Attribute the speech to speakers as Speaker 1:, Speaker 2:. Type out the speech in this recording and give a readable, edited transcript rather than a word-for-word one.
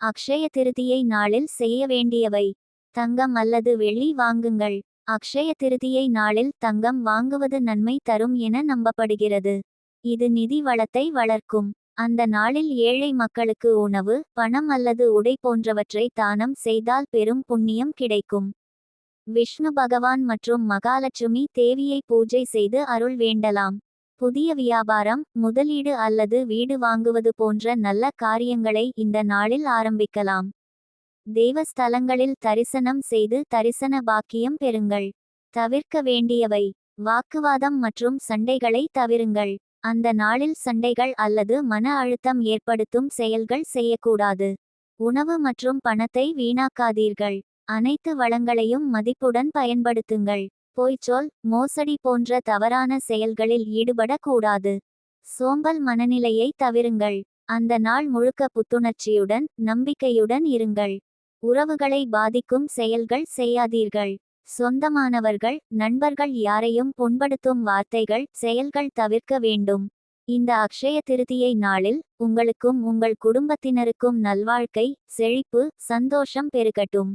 Speaker 1: அக்ஷய திருதியை நாளில் செய்ய வேண்டியவை: தங்கம் அல்லது வெள்ளி வாங்குங்கள். அக்ஷய திருதியை நாளில் தங்கம் வாங்குவது நன்மை தரும் என நம்பப்படுகிறது. இது நிதி வளத்தை வளர்க்கும். அந்த நாளில் ஏழை மக்களுக்கு உணவு, பணம் அல்லது உடை போன்றவற்றை தானம் செய்தால் பெரும் புண்ணியம் கிடைக்கும். விஷ்ணு பகவான் மற்றும் மகாலட்சுமி தேவியை பூஜை செய்து அருள் வேண்டலாம். புதிய வியாபாரம், முதலீடு அல்லது வீடு வாங்குவது போன்ற நல்ல காரியங்களை இந்த நாளில் ஆரம்பிக்கலாம். தேவஸ்தலங்களில் தரிசனம் செய்து தரிசன பாக்கியம் பெறுங்கள். தவிர்க்க வேண்டியவை: வாக்குவாதம் மற்றும் சண்டைகளை தவிருங்கள். அந்த நாளில் சண்டைகள் அல்லது மன அழுத்தம் ஏற்படுத்தும் செயல்கள் செய்யக்கூடாது. உணவு மற்றும் பணத்தை வீணாக்காதீர்கள். அனைத்து வளங்களையும் மதிப்புடன் பயன்படுத்துங்கள். பொய்ச்சொல், மோசடி போன்ற தவறான செயல்களில் ஈடுபடக்கூடாது. சோம்பல் மனநிலையை தவிருங்கள். அந்த நாள் முழுக்க புத்துணர்ச்சியுடன், நம்பிக்கையுடன் இருங்கள். உறவுகளை பாதிக்கும் செயல்கள் செய்யாதீர்கள். சொந்தமானவர்கள், நண்பர்கள் யாரையும் புண்படுத்தும் வார்த்தைகள், செயல்கள் தவிர்க்க வேண்டும். இந்த அக்ஷய திருதியை நாளில் உங்களுக்கும் உங்கள் குடும்பத்தினருக்கும் நல்வாழ்க்கை, செழிப்பு, சந்தோஷம் பெருகட்டும்.